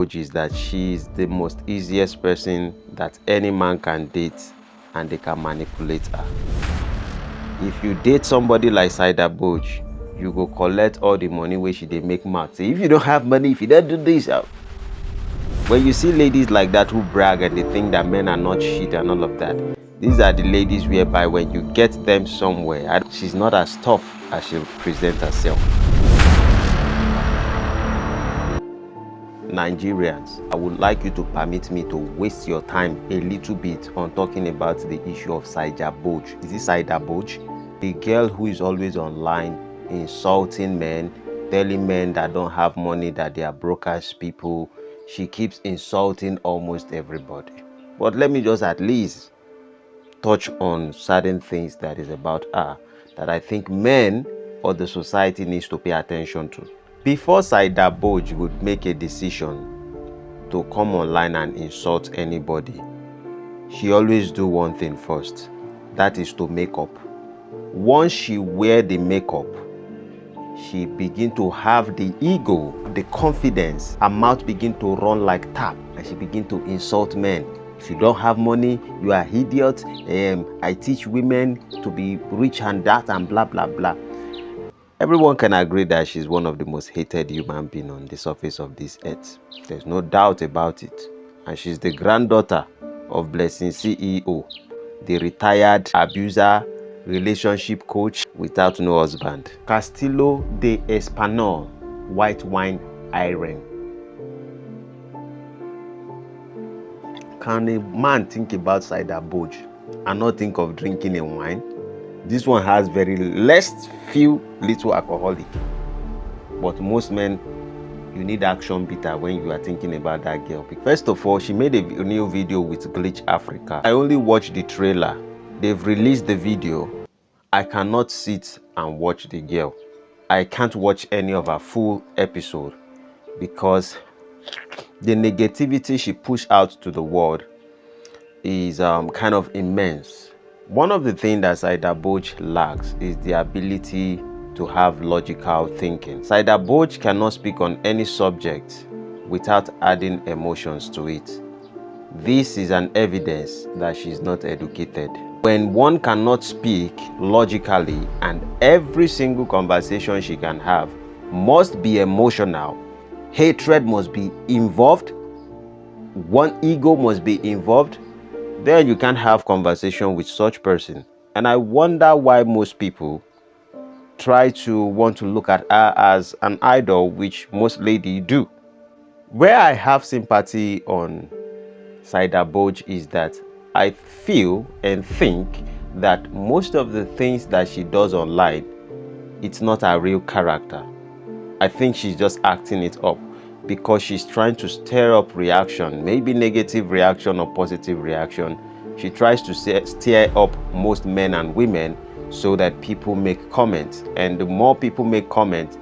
Which is that she's the most easiest person that any man can date, and they can manipulate her. If you date somebody like Saida, you go collect all the money where she dey make mouth. Say, if you don't have money, if you don't do this, when you see ladies like that who brag and they think that men are not shit and all of that, these are the ladies whereby when you get them somewhere, she's not as tough as she presents herself. Nigerians, I would like you to permit me to waste your time a little bit on talking about the issue of Saida. Is it Saida? The girl who is always online insulting men, telling men that don't have money that they are brokers people. She keeps insulting almost everybody. But let me just at least touch on certain things that is about her that I think men or the society needs to pay attention to. Before Saida would make a decision to come online and insult anybody, she always do one thing first. That is to make up. Once she wear the makeup, she begin to have the ego, the confidence. Her mouth begin to run like tap, and she begin to insult men. If you don't have money, you are idiot. I teach women to be rich and that and blah blah blah. Everyone can agree that she's one of the most hated human beings on the surface of this earth. There's no doubt about it. And she's the granddaughter of Blessing CEO, the retired abuser, relationship coach without no husband. Castillo de Espanol, white wine iron. Can a man think about Saida and not think of drinking a wine? This one has very little alcoholic. But most men, you need action bitter when you are thinking about that girl. First of all, she made a new video with Glitch Africa. I only watched the trailer. They've released the video. I cannot sit and watch the girl. I can't watch any of her full episode because the negativity she pushed out to the world is kind of immense. One of the things that Saida lacks is the ability to have logical thinking. Saida cannot speak on any subject without adding emotions to it. This is an evidence that she's not educated. When one cannot speak logically and every single conversation she can have must be emotional, hatred must be involved, one ego must be involved, then you can't have conversation with such person. And I wonder why most people try to want to look at her as an idol, which most ladies do. Where I have sympathy on Saida is that I feel and think that most of the things that she does online, it's not her real character. I think she's just acting it up because she's trying to stir up reaction, maybe negative reaction or positive reaction. She tries to stir up most men and women so that people make comments. And the more people make comments,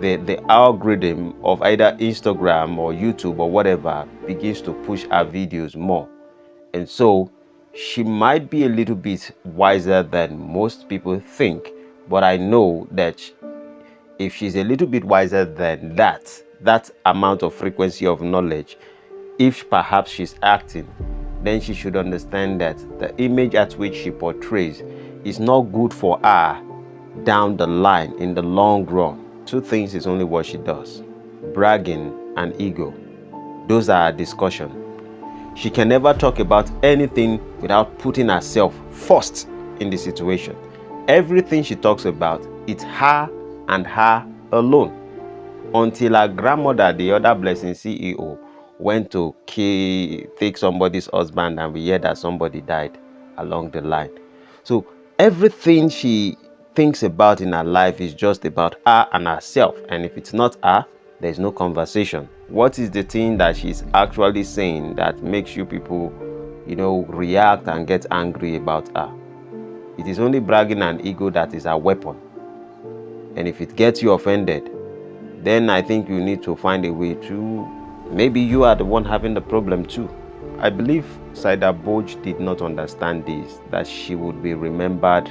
the algorithm of either Instagram or YouTube or whatever begins to push her videos more. And so she might be a little bit wiser than most people think, but I know that if she's a little bit wiser than that amount of frequency of knowledge, if perhaps she's acting, then she should understand that the image at which she portrays is not good for her down the line in the long run. Two things is only what she does: bragging and ego. Those are her discussion. She can never talk about anything without putting herself first in the situation. Everything she talks about, it's her and her alone. Until her grandmother, the other Blessing CEO, went to take somebody's husband, and we heard that somebody died along the line. So everything she thinks about in her life is just about her and herself. And if it's not her, there's no conversation. What is the thing that she's actually saying that makes you people, react and get angry about her? It is only bragging and ego that is her weapon. And if it gets you offended, then I think you need to find a way to, maybe you are the one having the problem too. I believe Saida did not understand this, that she would be remembered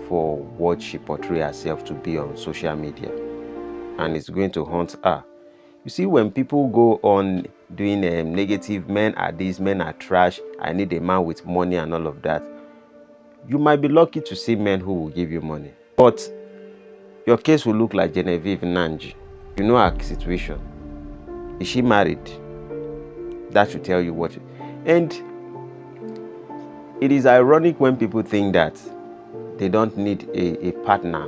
for what she portrays herself to be on social media. And it's going to haunt her. You see, when people go on doing negative, men are this, men are trash, I need a man with money and all of that, you might be lucky to see men who will give you money. But your case will look like Genevieve Nanji. You know her situation. Is she married? That should tell you what. And it is ironic when people think that they don't need a partner.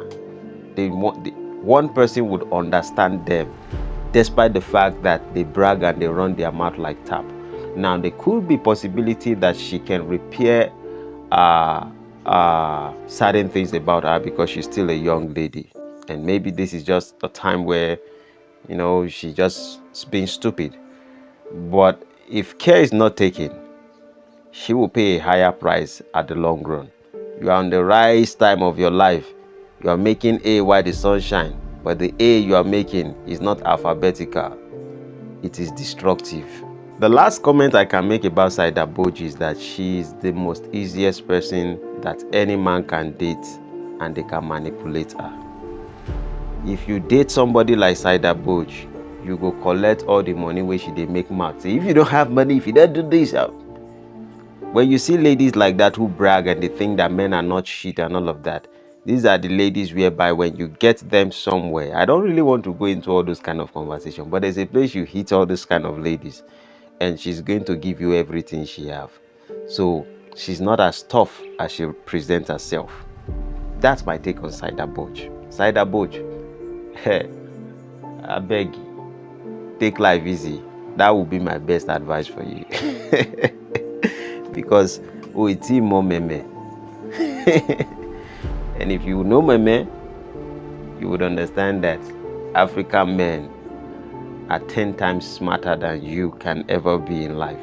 One person would understand them, despite the fact that they brag and they run their mouth like tap. Now, there could be possibility that she can repair certain things about her because she's still a young lady. And maybe this is just a time where, you know, she's just being stupid. But if care is not taken, she will pay a higher price at the long run. You are on the right time of your life. You are making A while the sun shines, but the A you are making is not alphabetical. It is destructive. The last comment I can make about Saida Boji is that she is the most easiest person that any man can date, and they can manipulate her. If you date somebody like Saida Boji, you go collect all the money where she dey make mouth. Say, if you don't have money, if you don't do this, when you see ladies like that who brag and they think that men are not shit and all of that, these are the ladies whereby when you get them somewhere, I don't really want to go into all those kind of conversation, but there's a place you hit all those kind of ladies and she's going to give you everything she have. So she's not as tough as she presents herself. That's my take on Saida Boji. Saida Boji, I beg you, take life easy. That would be my best advice for you. Because it's more meme. And if you know meme, you would understand that African men are 10 times smarter than you can ever be in life.